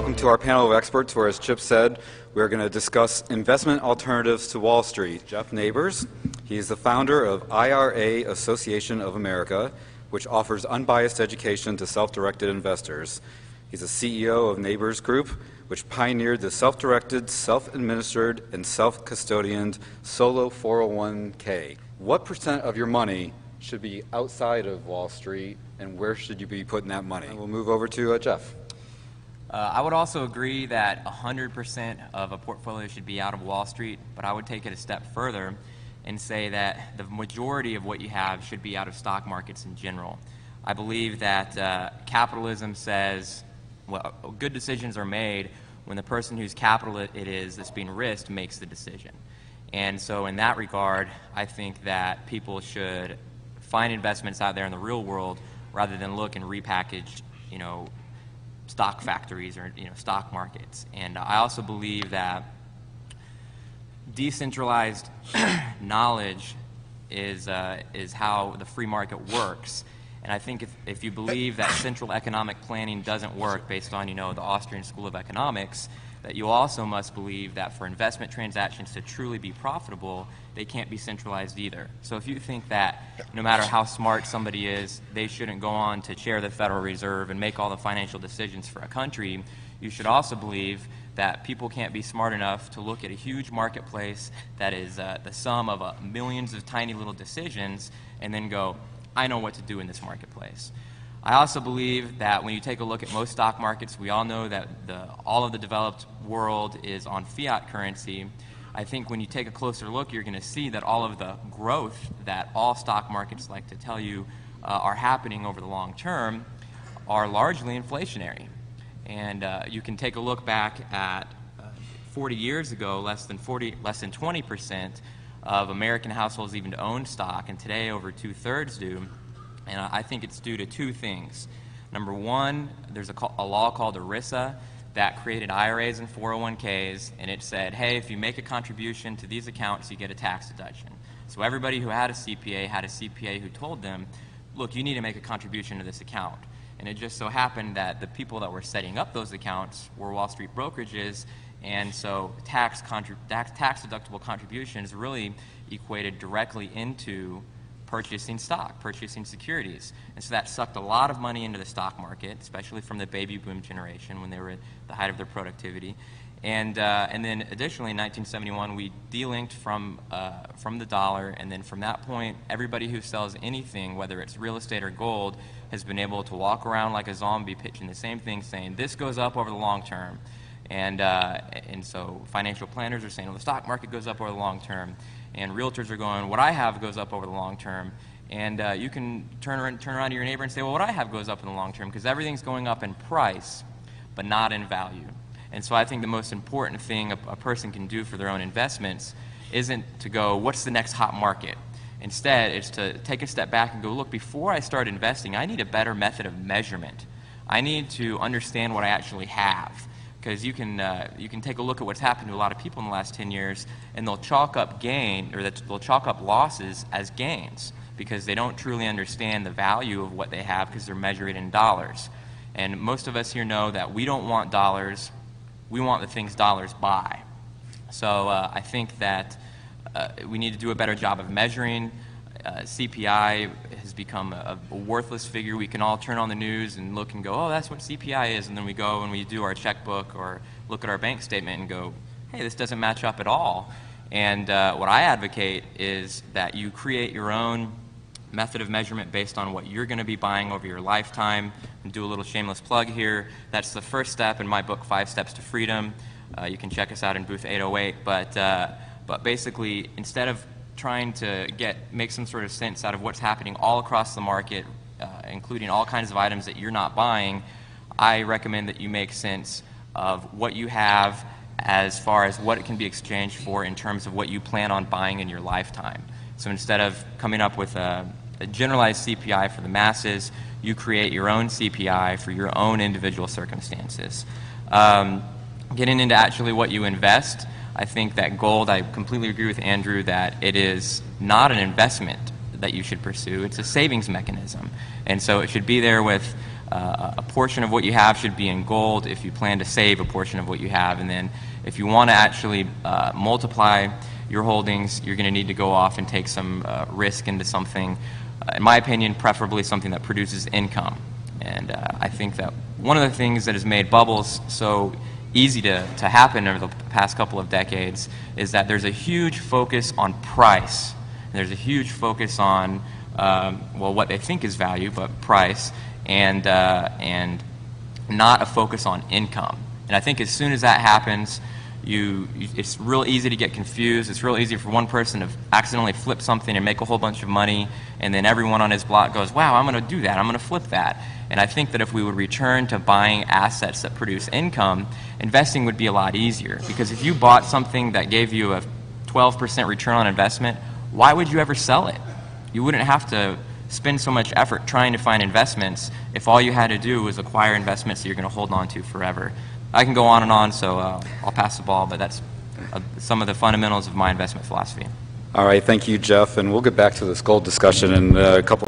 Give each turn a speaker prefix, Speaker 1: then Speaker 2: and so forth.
Speaker 1: Welcome to our panel of experts where, as Chip said, we're going to discuss investment alternatives to Wall Street. Jeff Nabers, he is the founder of IRA Association of America, which offers unbiased education to self-directed investors. He's the CEO of Nabers Group, which pioneered the self-directed, self-administered, and self-custodianed solo 401k. What percent of your money should be outside of Wall Street, and where should you be putting that money? And we'll move over to Jeff.
Speaker 2: I would also agree that 100% of a portfolio should be out of Wall Street, but I would take it a step further and say that the majority of what you have should be out of stock markets in general. I believe that capitalism says, well, good decisions are made when the person whose capital it is that's being risked makes the decision. And so in that regard, I think that people should find investments out there in the real world rather than look in repackaged, stock factories or stock markets. And I also believe that decentralized knowledge is how the free market works. And I think if you believe that central economic planning doesn't work based on the Austrian School of Economics, that you also must believe that for investment transactions to truly be profitable, they can't be centralized either. So if you think that no matter how smart somebody is, they shouldn't go on to chair the Federal Reserve and make all the financial decisions for a country, you should also believe that people can't be smart enough to look at a huge marketplace that is the sum of millions of tiny little decisions and then go, I know what to do in this marketplace. I also believe that when you take a look at most stock markets, we all know that all of the developed world is on fiat currency. I think when you take a closer look, you're going to see that all of the growth that all stock markets like to tell you are happening over the long term are largely inflationary. And you can take a look back at 40 years ago, less than 20% of American households even owned stock, and today over 2/3 do. And I think it's due to two things. Number one, there's a law called ERISA that created IRAs and 401ks, and it said, hey, if you make a contribution to these accounts, you get a tax deduction. So everybody who had a CPA who told them, look, you need to make a contribution to this account. And it just so happened that the people that were setting up those accounts were Wall Street brokerages, and so tax deductible contributions really equated directly into purchasing stock, purchasing securities. And so that sucked a lot of money into the stock market, especially from the baby boom generation when they were at the height of their productivity. And then additionally in 1971 we delinked from the dollar, and then from that point everybody who sells anything, whether it's real estate or gold, has been able to walk around like a zombie pitching the same thing, saying this goes up over the long term. And so financial planners are saying, well, the stock market goes up over the long term. And realtors are going, what I have goes up over the long term. And you can turn around to your neighbor and say, well, what I have goes up in the long term, because everything's going up in price, but not in value. And so I think the most important thing a person can do for their own investments isn't to go, what's the next hot market? Instead, it's to take a step back and go, look, before I start investing, I need a better method of measurement. I need to understand what I actually have. Because you can take a look at what's happened to a lot of people in the last 10 years, and they'll chalk up they'll chalk up losses as gains because they don't truly understand the value of what they have because they're measuring in dollars. And most of us here know that we don't want dollars, we want the things dollars buy. So I think that we need to do a better job of measuring. CPI has become a worthless figure. We can all turn on the news and look and go, oh, that's what CPI is, and then we go and we do our checkbook or look at our bank statement and go, hey, this doesn't match up at all. And what I advocate is that you create your own method of measurement based on what you're going to be buying over your lifetime. And do a little shameless plug here. That's the first step in my book, 5 Steps to Freedom. You can check us out in booth 808. But basically, instead of trying to make some sort of sense out of what's happening all across the market, including all kinds of items that you're not buying, I recommend that you make sense of what you have as far as what it can be exchanged for in terms of what you plan on buying in your lifetime. So instead of coming up with a generalized CPI for the masses, you create your own CPI for your own individual circumstances. Getting into actually what you invest, I think that gold, I completely agree with Andrew that it is not an investment that you should pursue. It's a savings mechanism. And so it should be there with a portion of what you have should be in gold if you plan to save a portion of what you have. And then if you want to actually multiply your holdings, you're going to need to go off and take some risk into something, in my opinion, preferably something that produces income. And I think that one of the things that has made bubbles so easy to happen over the past couple of decades is that there's a huge focus on price. There's a huge focus on, well, what they think is value, but price, and not a focus on income. And I think as soon as that happens, it's real easy to get confused. It's real easy for one person to accidentally flip something and make a whole bunch of money, and then everyone on his block goes, wow, I'm going to do that, I'm going to flip that. And I think that if we would return to buying assets that produce income, investing would be a lot easier. Because if you bought something that gave you a 12% return on investment, why would you ever sell it? You wouldn't have to spend so much effort trying to find investments if all you had to do was acquire investments that you're going to hold on to forever. I can go on, so I'll pass the ball, but that's some of the fundamentals of my investment philosophy.
Speaker 1: All right, thank you, Jeff, and we'll get back to this gold discussion in a couple